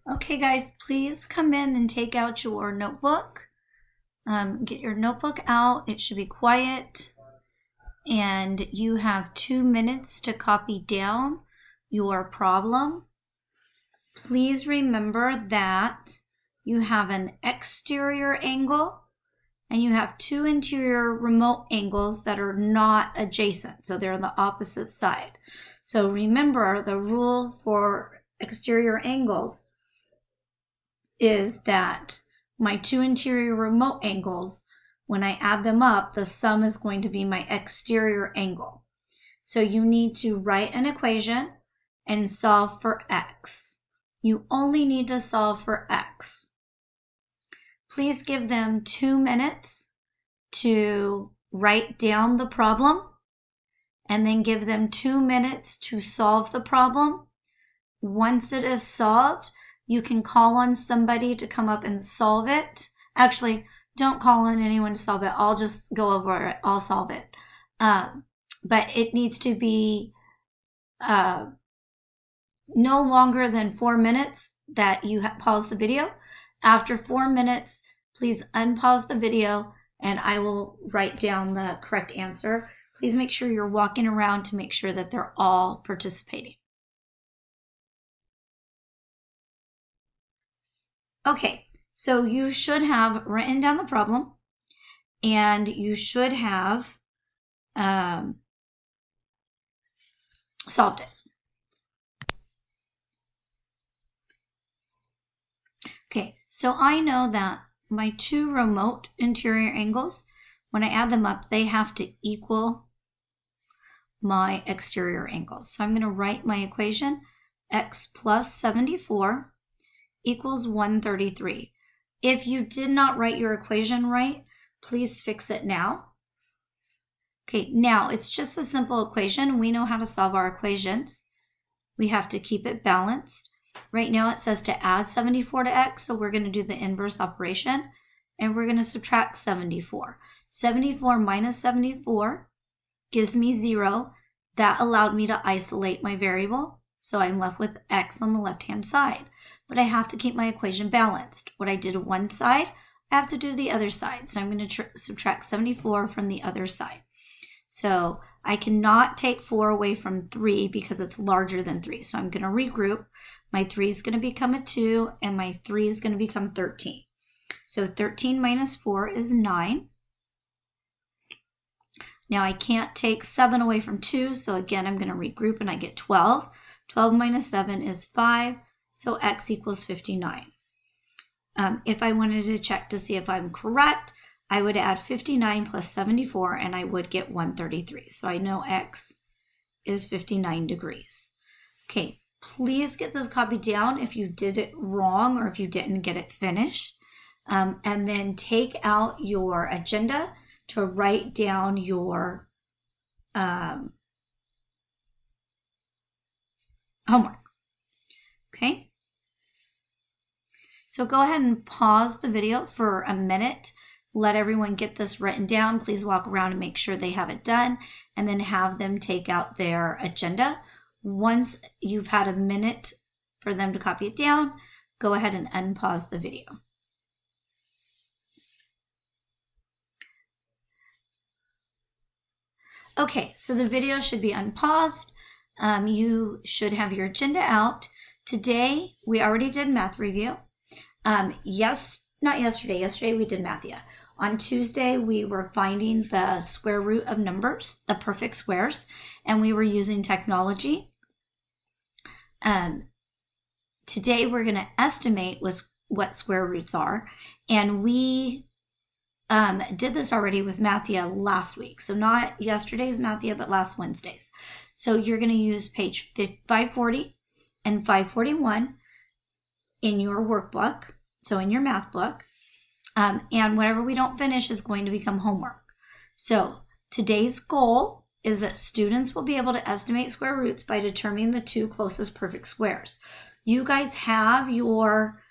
Okay, guys, please come in and take out your notebook. Get your notebook out. It should be quiet. And you have 2 minutes to copy down your problem. Please remember that you have an exterior angle and you have 2 interior remote angles that are not adjacent. So they're on the opposite side. So remember, the rule for exterior angles is that my 2 interior remote angles, when I add them up, the sum is going to be my exterior angle. So you need to write an equation and solve for x. You only need to solve for x. Please give them 2 minutes to write down the problem, and then give them 2 minutes to solve the problem. Once it is solved, you can call on somebody to come up and solve it. Actually, don't call on anyone to solve it. I'll just go over it. I'll solve it. But it needs to be no longer than 4 minutes that you pause the video. After 4 minutes, please unpause the video and I will write down the correct answer. Please make sure you're walking around to make sure that they're all participating. Okay, so you should have written down the problem and you should have solved it. Okay, so I know that my 2 remote interior angles, when I add them up, they have to equal my exterior angles. So I'm going to write my equation, x plus 74 equals 133. If you did not write your equation right, please fix it now. Okay, now it's just a simple equation. We know how to solve our equations. We have to keep it balanced. Right now it says to add 74 to x, so we're going to do the inverse operation, and we're going to subtract 74. 74 minus 74 gives me 0. That allowed me to isolate my variable, so I'm left with x on the left-hand side. But I have to keep my equation balanced. What I did on one side, I have to do the other side. So I'm going to subtract 74 from the other side. So I cannot take 4 away from 3 because it's larger than 3. So I'm going to regroup. My 3 is going to become a 2, and my 3 is going to become 13. So 13 minus 4 is 9. Now I can't take 7 away from 2, so again I'm going to regroup and I get 12. 12 minus 7 is 5. So x equals 59. If I wanted to check to see if I'm correct, I would add 59 plus 74 and I would get 133. So I know x is 59 degrees. Okay, please get this copied down if you did it wrong or if you didn't get it finished. And then take out your agenda to write down your homework. Okay, so go ahead and pause the video for a minute. Let everyone get this written down. Please walk around and make sure they have it done, and then have them take out their agenda. Once you've had a minute for them to copy it down, go ahead and unpause the video. Okay, so the video should be unpaused. You should have your agenda out. Today, we already did math review. Not yesterday. Yesterday, we did math, yeah. On Tuesday, we were finding the square root of numbers, the perfect squares, and we were using technology. Today, we're going to estimate what square roots are, and we did this already with Mathia last week. So not yesterday's Mathia, but last Wednesday's. So you're going to use page 540 and 541 in your workbook, so in your math book, and whatever we don't finish is going to become homework. So today's goal is that students will be able to estimate square roots by determining the 2 closest perfect squares. You guys have your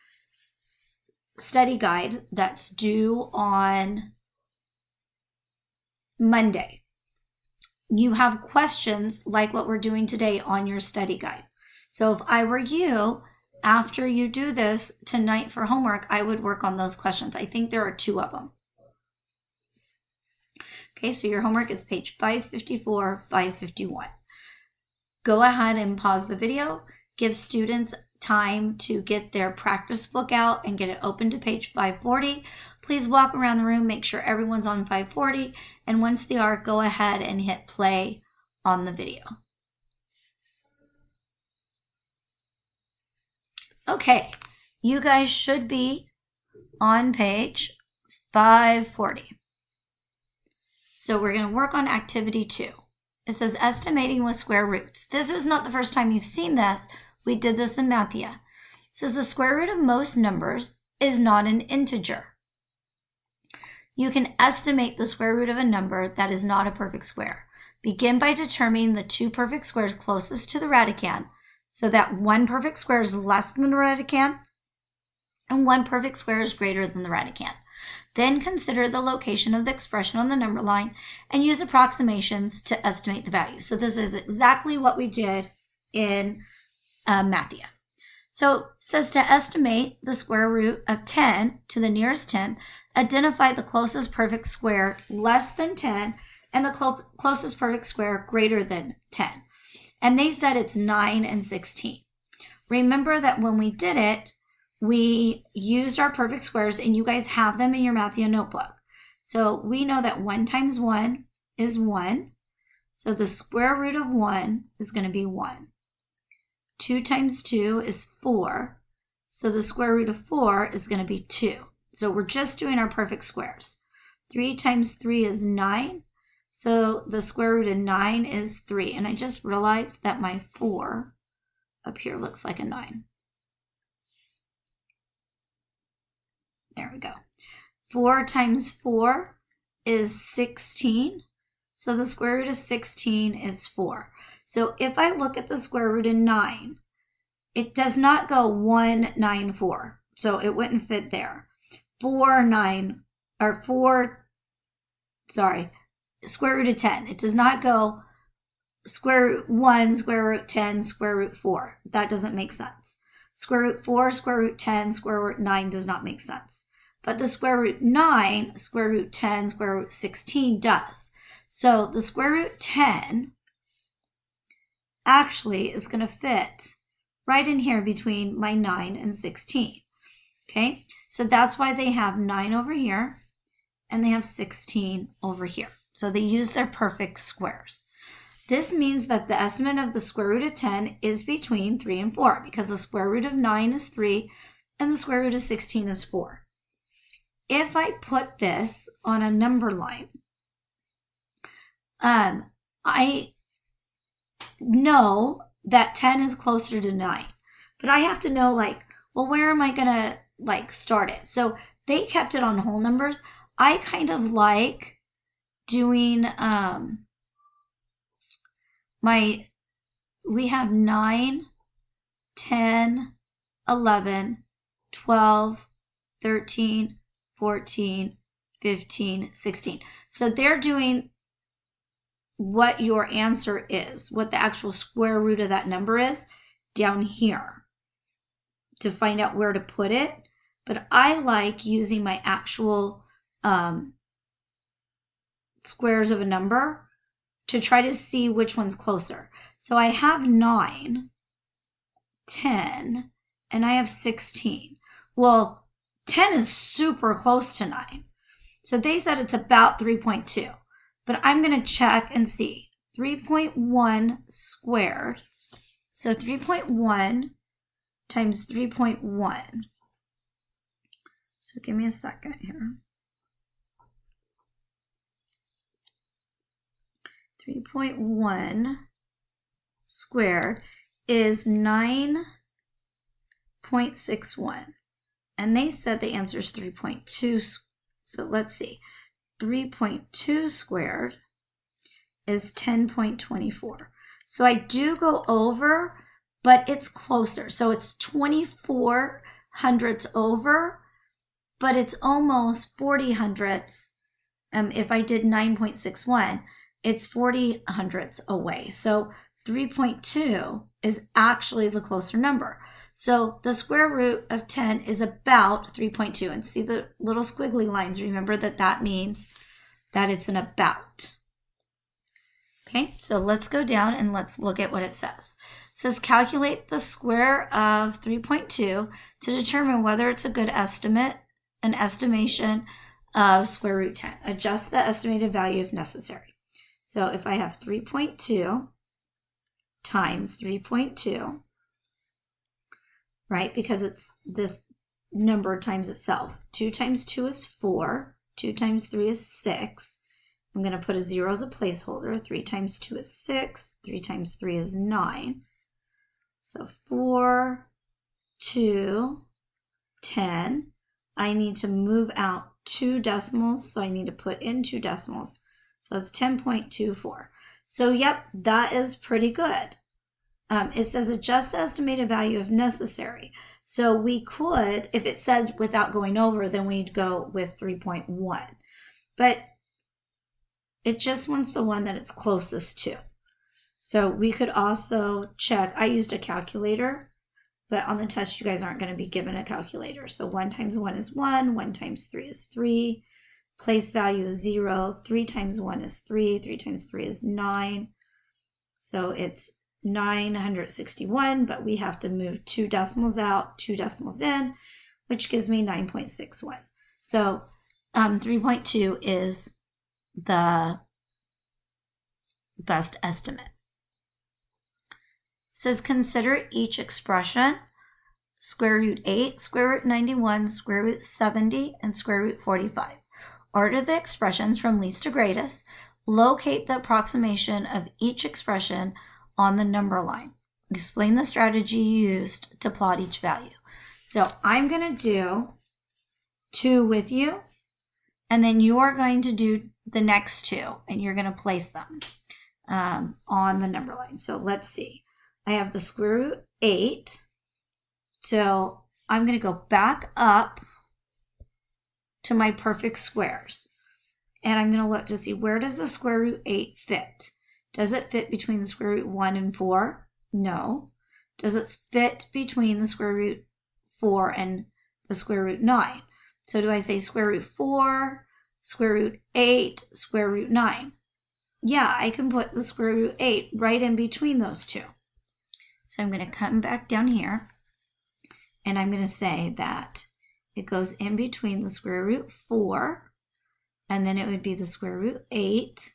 study guide that's due on Monday. You have questions like what we're doing today on your study guide. So if I were you, after you do this tonight for homework, I would work on those questions. I think there are 2 of them. Okay, so your homework is page 554, 551. Go ahead and pause the video. Give students time to get their practice book out and get it open to page 540. Please walk around the room, make sure everyone's on 540, and once they are, go ahead and hit play on the video. Okay, you guys should be on page 540. So we're going to work on activity 2. It says estimating with square roots. This is not the first time you've seen this. We did this in Mathia. It says the square root of most numbers is not an integer. You can estimate the square root of a number that is not a perfect square. Begin by determining the 2 perfect squares closest to the radicand, so that 1 perfect square is less than the radicand and 1 perfect square is greater than the radicand. Then consider the location of the expression on the number line and use approximations to estimate the value. So this is exactly what we did in Mathia. So it says to estimate the square root of 10 to the nearest 10, identify the closest perfect square less than 10 and the closest perfect square greater than 10. And they said it's 9 and 16. Remember that when we did it, we used our perfect squares, and you guys have them in your Mathia notebook. So we know that 1 times 1 is 1. So the square root of 1 is going to be 1. 2 times 2 is 4. So the square root of 4 is going to be 2. So we're just doing our perfect squares. 3 times 3 is 9. So the square root of 9 is 3. And I just realized that my 4 up here looks like a 9. There we go. 4 times 4 is 16. So the square root of 16 is 4. So if I look at the square root of 9, it does not go 1, 9, 4. So it wouldn't fit there. 4, 9, or 4, sorry, square root of 10. It does not go square root 1, square root 10, square root 4. That doesn't make sense. Square root 4, square root 10, square root 9 does not make sense. But the square root 9, square root 10, square root 16 does. So the square root 10 actually is going to fit right in here between my 9 and 16. Okay, so that's why they have 9 over here and they have 16 over here. So they use their perfect squares. This means that the estimate of the square root of 10 is between 3 and 4 because the square root of 9 is 3 and the square root of 16 is 4. If I put this on a number line, I know that 10 is closer to 9, but I have to know, like, well, where am I going to, like, start it? So they kept it on whole numbers. I kind of like doing, we have 9, 10, 11, 12, 13, 14, 15, 16. So they're doing what your answer is, what the actual square root of that number is down here to find out where to put it. But I like using my actual squares of a number to try to see which one's closer. So I have 9, 10, and I have 16. Well, 10 is super close to 9. So they said it's about 3.2. But I'm going to check and see. 3.1 squared. So 3.1 times 3.1. So give me a second here. 3.1 squared is 9.61. And they said the answer is 3.2. So let's see. 3.2 squared is 10.24. So I do go over, but it's closer. So it's 24 hundredths over, but it's almost 40 hundredths. If I did 9.61, it's 40 hundredths away. So 3.2 is actually the closer number. So the square root of 10 is about 3.2. And see the little squiggly lines? Remember that means that it's an about. Okay, so let's go down and let's look at what it says. It says calculate the square of 3.2 to determine whether it's a good estimate, an estimation of square root 10. Adjust the estimated value if necessary. So if I have 3.2 times 3.2, right, because it's this number times itself. 2 times 2 is 4. 2 times 3 is 6. I'm going to put a 0 as a placeholder. 3 times 2 is 6. 3 times 3 is 9. So 4, 2, 10. I need to move out 2 decimals, so I need to put in 2 decimals. So it's 10.24. So yep, that is pretty good. It says adjust the estimated value if necessary. So we could, if it said without going over, then we'd go with 3.1. But it just wants the one that it's closest to. So we could also check. I used a calculator, but on the test you guys aren't going to be given a calculator. So 1 times 1 is 1. 1 times 3 is 3. Place value is 0. 3 times 1 is 3. 3 times 3 is 9. So it's 961, but we have to move 2 decimals out, 2 decimals in, which gives me 9.61. So 3.2 is the best estimate. It says consider each expression: square root 8, square root 91, square root 70, and square root 45. Order the expressions from least to greatest. Locate the approximation of each expression on the number line. Explain the strategy used to plot each value. So I'm going to do 2 with you, and then you are going to do the next 2, and you're going to place them on the number line. So let's see. I have the square root 8. So I'm going to go back up to my perfect squares. And I'm going to look to see, where does the square root 8 fit? Does it fit between the square root 1 and 4? No. Does it fit between the square root 4 and the square root 9? So do I say square root 4, square root 8, square root 9? Yeah, I can put the square root 8 right in between those two. So I'm going to come back down here, and I'm going to say that it goes in between the square root 4, and then it would be the square root 8,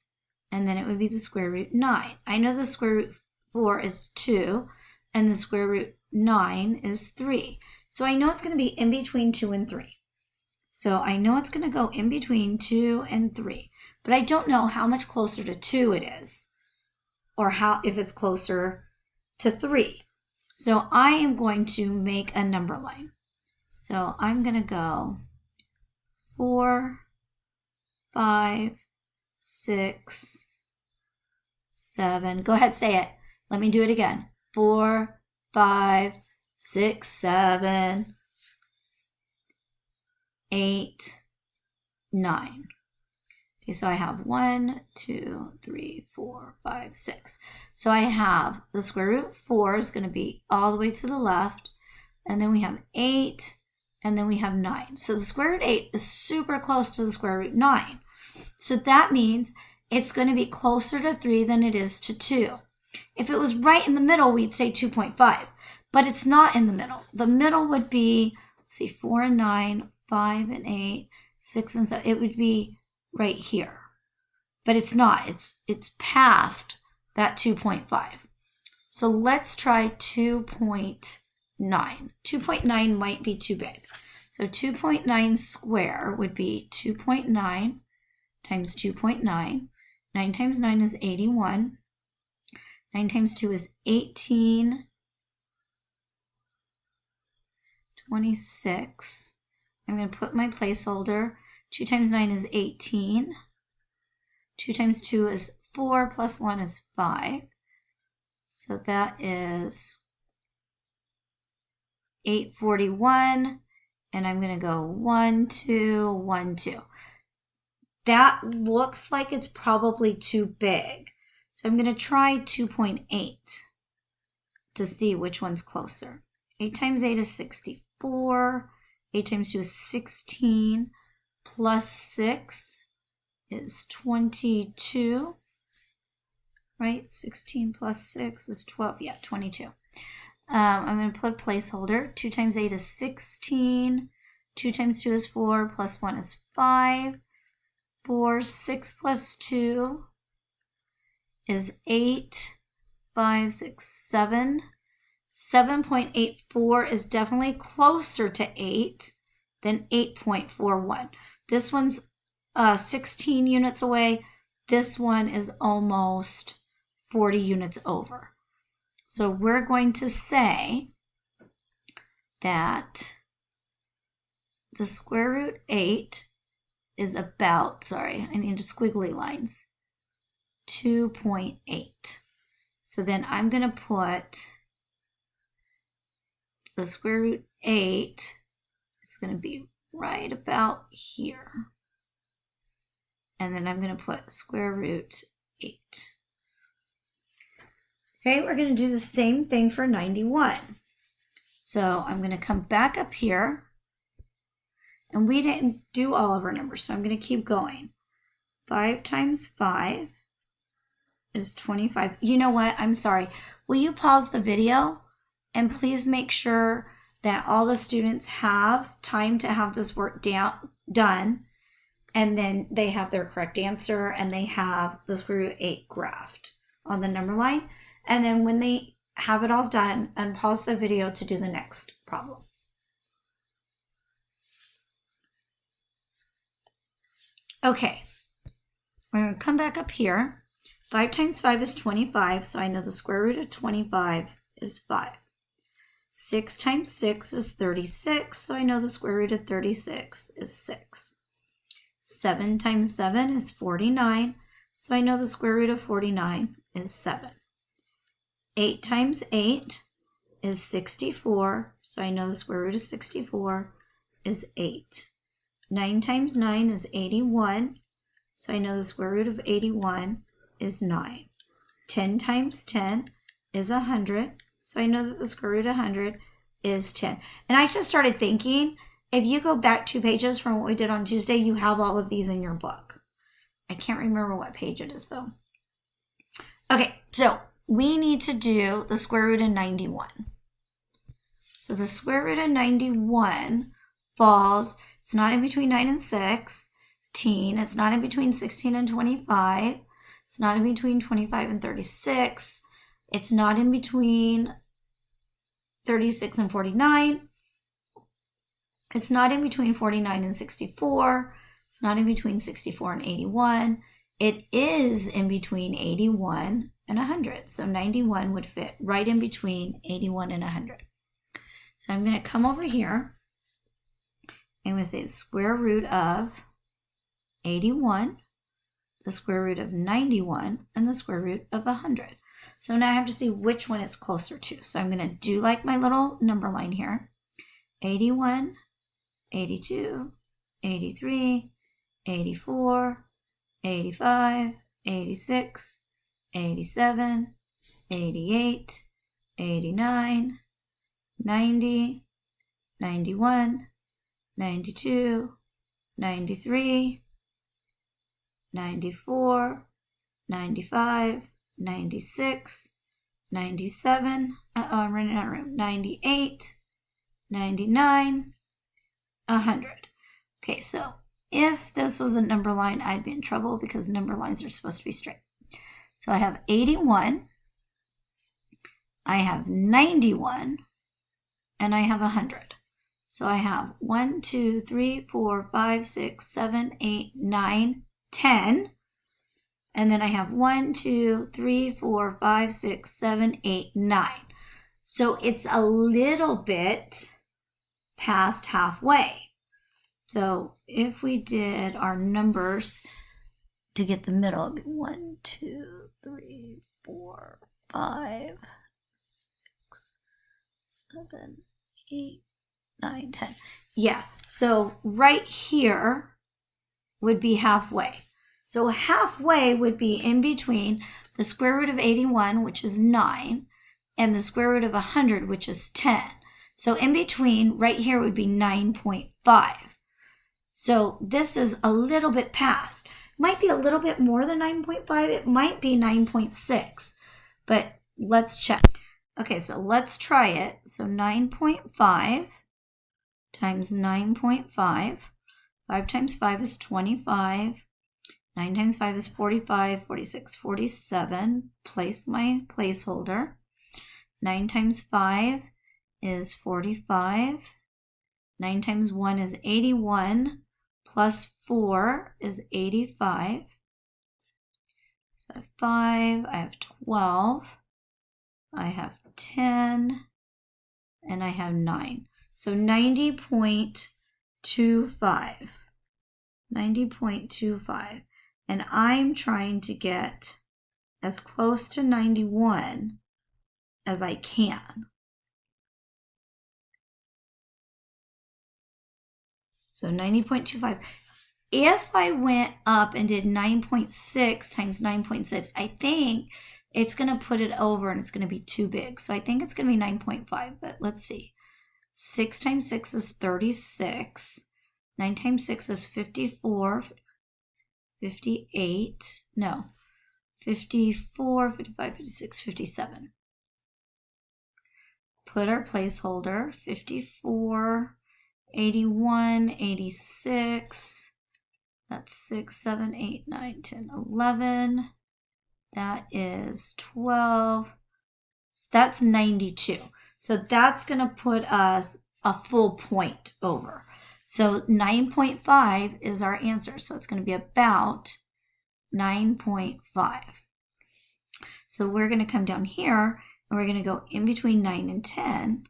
and then it would be the square root 9. I know the square root 4 is 2, and the square root 9 is 3. So I know it's going to be in between 2 and 3. So I know it's going to go in between 2 and 3. But I don't know how much closer to 2 it is, or if it's closer to 3. So I am going to make a number line. So I'm going to go 4, 5, 6, 7. Go ahead, say it. Let me do it again. 4, 5, 6, 7, 8, 9. Okay, so I have 1, 2, 3, 4, 5, 6. So I have the square root of 4 is going to be all the way to the left, and then we have 8, and then we have 9. So the square root 8 is super close to the square root 9. So that means it's going to be closer to 3 than it is to 2. If it was right in the middle, we'd say 2.5, but it's not in the middle. The middle would be, let's see, 4 and 9, 5 and 8, 6 and 7. It would be right here, but it's not. It's past that 2.5. So let's try 2.9. 2.9 might be too big. So 2.9 square would be 2.9 times 2.9. 9 times 9 is 81. 9 times 2 is 18. 26. I'm going to put my placeholder. 2 times 9 is 18. 2 times 2 is 4, plus 1 is 5. So that is 841. And I'm going to go 1, 2, 1, 2. That looks like it's probably too big. So I'm going to try 2.8 to see which one's closer. 8 times 8 is 64. 8 times 2 is 16. Plus 6 is 22. Right? 16 plus 6 is 12. Yeah, 22. I'm going to put a placeholder. 2 times 8 is 16. 2 times 2 is 4. Plus 1 is 5. 6 plus 2 is 8. 5, 6, 7. 7.84 is definitely closer to 8 than 8.41. This one's 16 units away. This one is almost 40 units over. So we're going to say that the square root 8 is about, sorry, I need squiggly lines, 2.8. So then I'm going to put the square root 8 is going to be right about here. And then I'm going to put square root 8. Okay, we're going to do the same thing for 91. So I'm going to come back up here. And we didn't do all of our numbers, so I'm going to keep going. 5 times 5 is 25. You know what? I'm sorry. Will you pause the video? And please make sure that all the students have time to have this work done. And then they have their correct answer and they have the square root 8 graphed on the number line. And then when they have it all done, unpause the video to do the next problem. Okay, we're going to come back up here. 5 times 5 is 25, so I know the square root of 25 is 5. 6 times 6 is 36, so I know the square root of 36 is 6. 7 times 7 is 49, so I know the square root of 49 is 7. 8 times 8 is 64, so I know the square root of 64 is 8. 9 times 9 is 81, so I know the square root of 81 is 9. 10 times 10 is 100, so I know that the square root of 100 is 10. And I just started thinking, if you go back 2 pages from what we did on Tuesday, you have all of these in your book. I can't remember what page it is though. Okay, so we need to do the square root of 91. So the square root of 91 falls, it's not in between 9 and 16. It's not in between 16 and 25. It's not in between 25 and 36. It's not in between 36 and 49. It's not in between 49 and 64. It's not in between 64 and 81. It is in between 81 and 100. So 91 would fit right in between 81 and 100. So I'm going to come over here. I'm going to say the square root of 81, the square root of 91, and the square root of 100. So now I have to see which one it's closer to. So I'm going to do like my little number line here. 81, 82, 83, 84, 85, 86, 87, 88, 89, 90, 91, 92, 93, 94, 95, 96, 97, I'm running out of room, 98, 99, 100. Okay, so if this was a number line, I'd be in trouble because number lines are supposed to be straight. So I have 81, I have 91, and I have 100. So I have 1, 2, 3, 4, 5, 6, 7, 8, 9, 10. And then I have 1, 2, 3, 4, 5, 6, 7, 8, 9. So it's a little bit past halfway. So if we did our numbers to get the middle, it'd be 1, 2, 3, 4, 5, 6, 7, 8, 9, 10. Yeah, so right here would be halfway. So halfway would be in between the square root of 81, which is 9, and the square root of 100, which is 10. So in between, right here would be 9.5. So this is a little bit past. Might be a little bit more than 9.5. It might be 9.6. But let's check. Okay, so let's try it. So 9.5 times 9.5. 5 times 5 is 25. 9 times 5 is 45, 46, 47. Place my placeholder. 9 times 5 is 45. 9 times 1 is 81. Plus 4 is 85. So I have 5, I have 12, I have 10, and I have 9. So 90.25. 90.25. And I'm trying to get as close to 91 as I can. So 90.25. If I went up and did 9.6 times 9.6, I think it's going to put it over and it's going to be too big. So I think it's going to be 9.5, but let's see. 6 times 6 is 36. 9 times 6 is 54. 58. No. 54, 55, 56, 57. Put our placeholder. 54. 81, 86, that's 6, 7, 8, 9, 10, 11, that is 12, that's 92. So that's going to put us a full point over. So 9.5 is our answer. So it's going to be about 9.5. So we're going to come down here and we're going to go in between 9 and 10.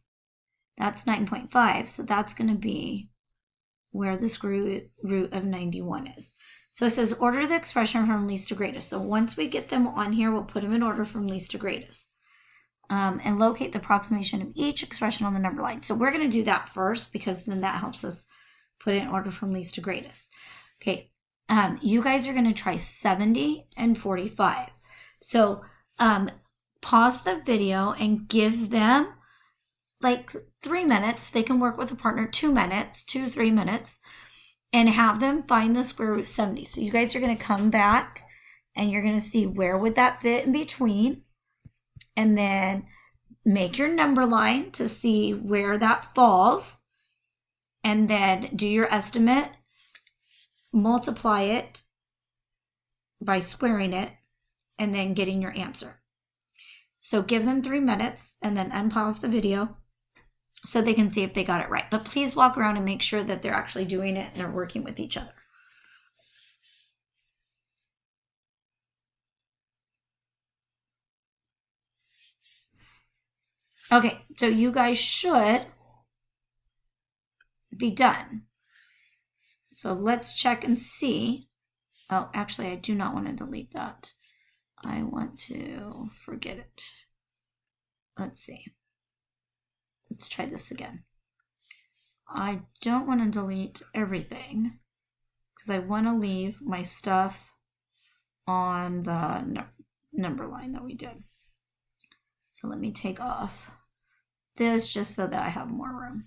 That's 9.5, so that's going to be where the square root of 91 is. So it says order the expression from least to greatest. So once we get them on here, we'll put them in order from least to greatest. And locate the approximation of each expression on the number line. So we're going to do that first because then that helps us put it in order from least to greatest. Okay, you guys are going to try 70 and 45. So pause the video and give them like 3 minutes. They can work with a partner 2 minutes, 2-3 minutes, and have them find the square root 70. So you guys are going to come back and you're going to see where would that fit in between, and then make your number line to see where that falls, and then do your estimate, multiply it by squaring it, and then getting your answer. So give them 3 minutes and then unpause the video so they can see if they got it right. But please walk around and make sure that they're actually doing it and they're working with each other. Okay, so you guys should be done. So let's check and see. Oh, actually, I do not want to delete that. I want to forget it. Let's see. Let's try this again. I don't want to delete everything because I want to leave my stuff on the number line that we did. So let me take off this just so that I have more room.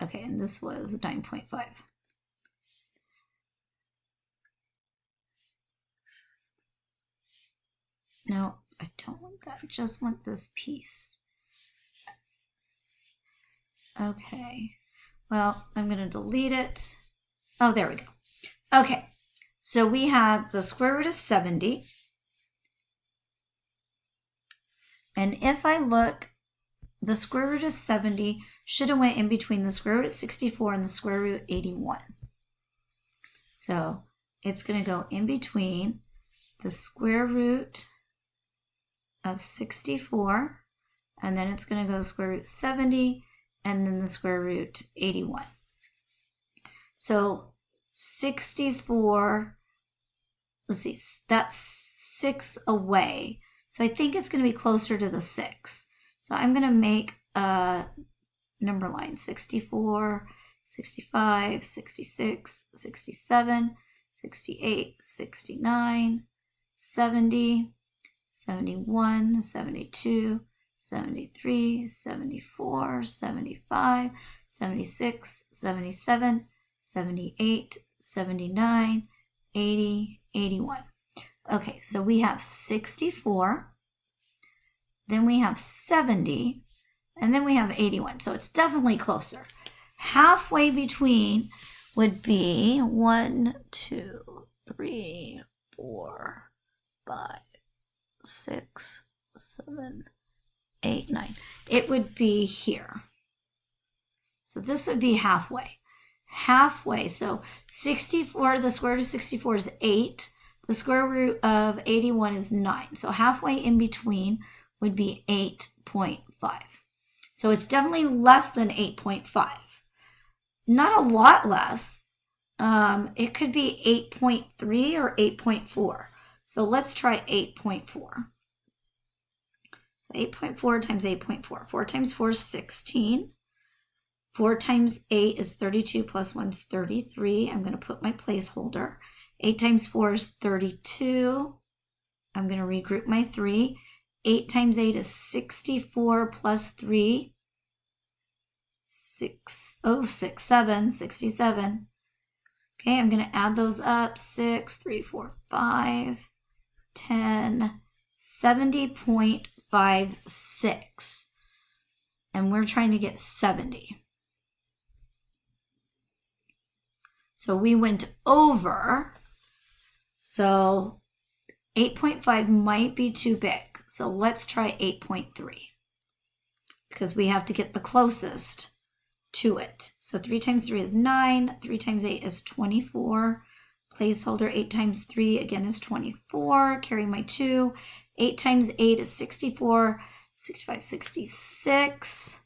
Okay, and this was 9.5. No, I don't want that. I just want this piece. Okay, well, I'm going to delete it. Oh, there we go. Okay, so we had the square root of 70. And if I look, the square root of 70 should have went in between the square root of 64 and the square root of 81. So it's going to go in between the square root of 64, and then it's going to go square root 70, and then the square root 81. So 64, let's see, that's 6 away. So I think it's going to be closer to the 6. So I'm going to make a number line: 64, 65, 66, 67, 68, 69, 70, 71, 72, 73, 74, 75, 76, 77, 78, 79, 80, 81. Okay, so we have 64, then we have 70, and then we have 81. So it's definitely closer. Halfway between would be 1, 2, 3, 4, 5, 6, 7, 8, 9. It would be here. So this would be halfway. Halfway, so 64, the square root of 64 is 8. The square root of 81 is 9. So halfway in between would be 8.5. So it's definitely less than 8.5. Not a lot less. It could be 8.3 or 8.4. So let's try 8.4. 8.4 times 8.4. 4 times 4 is 16. 4 times 8 is 32 plus 1 is 33. I'm going to put my placeholder. 8 times 4 is 32. I'm going to regroup my 3. 8 times 8 is 64 plus 3. 67. Okay, I'm going to add those up. 6, 3, 4, 5, 10, 70.56. And we're trying to get 70. So we went over. So 8.5 might be too big. So let's try 8.3 because we have to get the closest to it. So 3 times 3 is 9. 3 times 8 is 24. Placeholder 8 times 3 again is 24. Carry my 2. 8 times 8 is 64. 65, 66.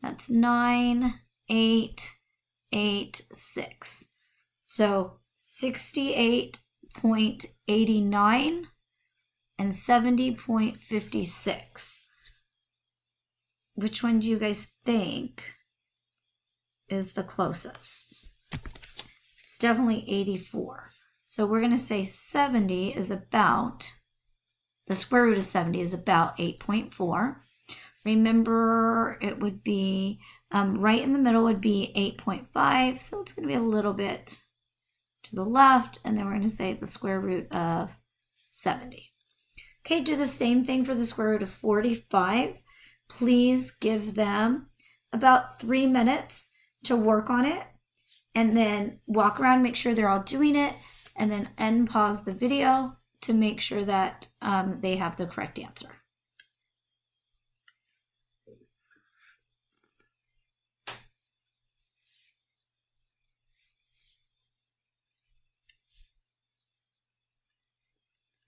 That's 9, 8, 8, 6. So 68.89 and 70.56. Which one do you guys think is the closest? It's definitely 84. So we're going to say 70 is about, the square root of 70 is about 8.4. Remember, it would be, right in the middle would be 8.5. So it's going to be a little bit to the left. And then we're going to say the square root of 70. Okay, do the same thing for the square root of 45. Please give them about 3 minutes to work on it. And then walk around, make sure they're all doing it. And then unpause the video to make sure that they have the correct answer.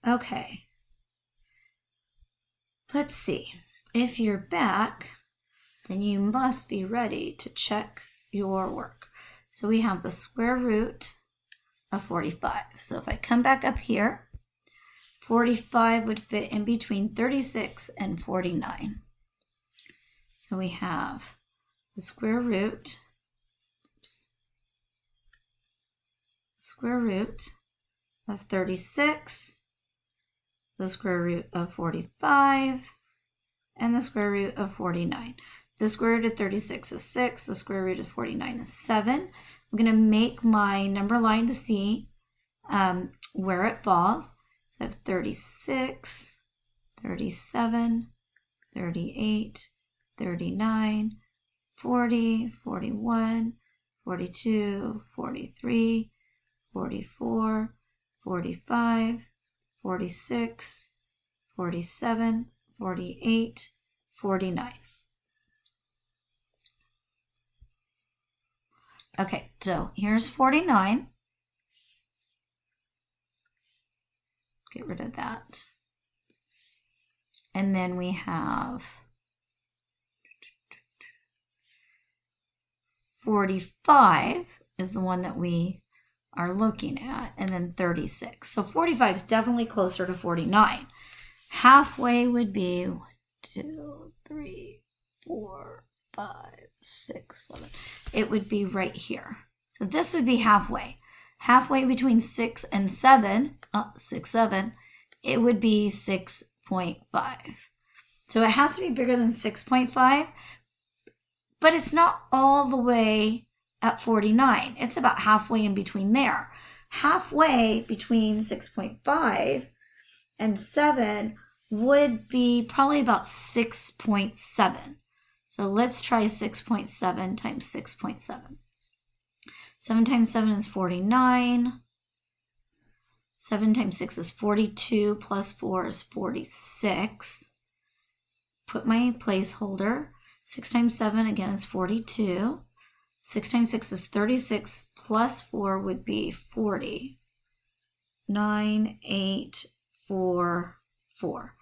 Okay. Let's see. If you're back, then you must be ready to check your work. So we have the square root of 45. So if I come back up here, 45 would fit in between 36 and 49. So we have the square root, square root of 36, the square root of 45, and the square root of 49. The square root of 36 is 6. The square root of 49 is 7. I'm going to make my number line to see where it falls. So I have 36, 37, 38, 39, 40, 41, 42, 43, 44, 45, 46, 47, 48, 49. Okay, so here's 49. Get rid of that. And then we have 45 is the one that we are looking at, and then 36. So 45 is definitely closer to 49. Halfway would be 1, 2, 3, 4, 5, 6, 7. It would be right here. So this would be halfway. Halfway between 6 and 7, 6, 7, it would be 6.5. So it has to be bigger than 6.5, but it's not all the way at 49. It's about halfway in between there. Halfway between 6.5 and 7 would be probably about 6.7. So let's try 6.7 times 6.7. 7 times 7 is 49. 7 times 6 is 42, plus 4 is 46. Put my placeholder. 6 times 7 again is 42. 6 times 6 is 36, plus 4 would be 40. 9, 8, 4, 4.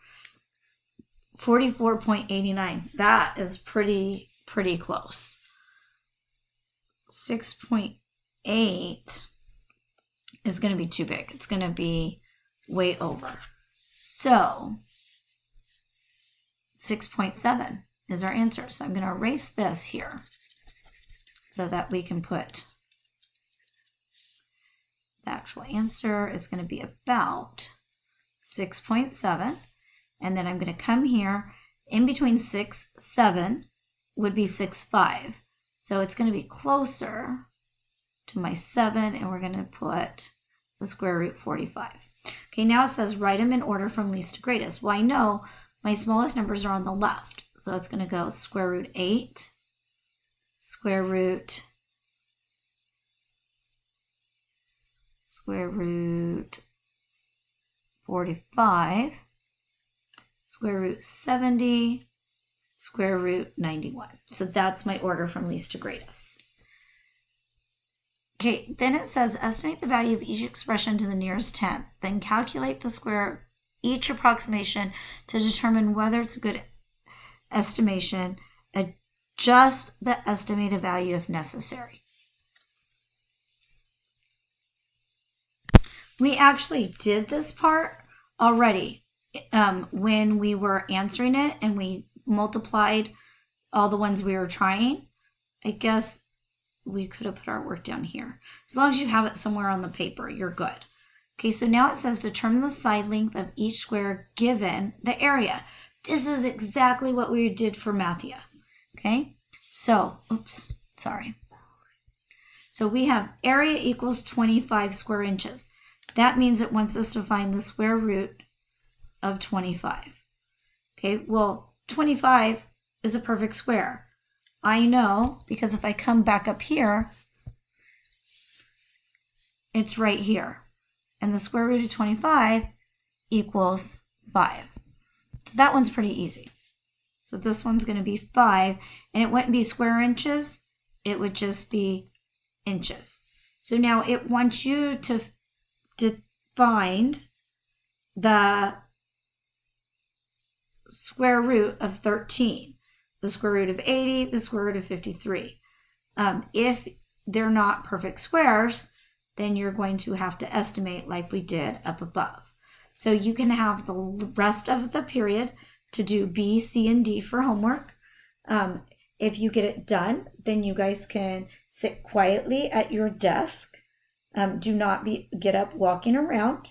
44.89. That is pretty close. 6.8 is going to be too big. It's going to be way over. So 6.7 is our answer. So I'm going to erase this here so that we can put the actual answer is going to be about 6.7. And then I'm going to come here. In between 6, 7 would be 6.5. So it's going to be closer to my 7, and we're going to put the square root 45. Okay, now it says write them in order from least to greatest. Well, I know my smallest numbers are on the left. So it's going to go square root 8, square root 45, square root 70, square root 91. So that's my order from least to greatest. Okay, then it says estimate the value of each expression to the nearest tenth, then calculate the square of each approximation to determine whether it's a good estimation. Adjust the estimated value if necessary. We actually did this part already when we were answering it and we multiplied all the ones we were trying. I guess we could have put our work down here. As long as you have it somewhere on the paper, you're good. Okay, so now it says determine the side length of each square given the area. This is exactly what we did for Mathia. Okay, so, So we have area equals 25 square inches. That means it wants us to find the square root of 25. Okay, well, 25 is a perfect square. I know because if I come back up here, it's right here. And the square root of 25 equals 5. So that one's pretty easy. So this one's going to be 5, and it wouldn't be square inches. It would just be inches. So now it wants you to find the square root of 13, the square root of 80, the square root of 53. If they're not perfect squares, then you're going to have to estimate like we did up above. So you can have the rest of the period to do B, C, and D for homework. If you get it done, then you guys can sit quietly at your desk. Do not get up walking around.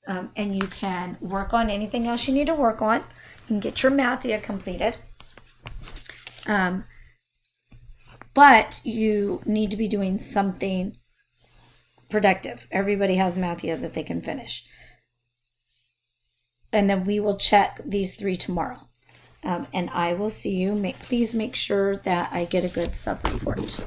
And you can work on anything else you need to work on. You can get your Mathia completed. But you need to be doing something productive. Everybody has Mathia that they can finish. And then we will check these 3 tomorrow. And I will see you. Please make sure that I get a good sub report.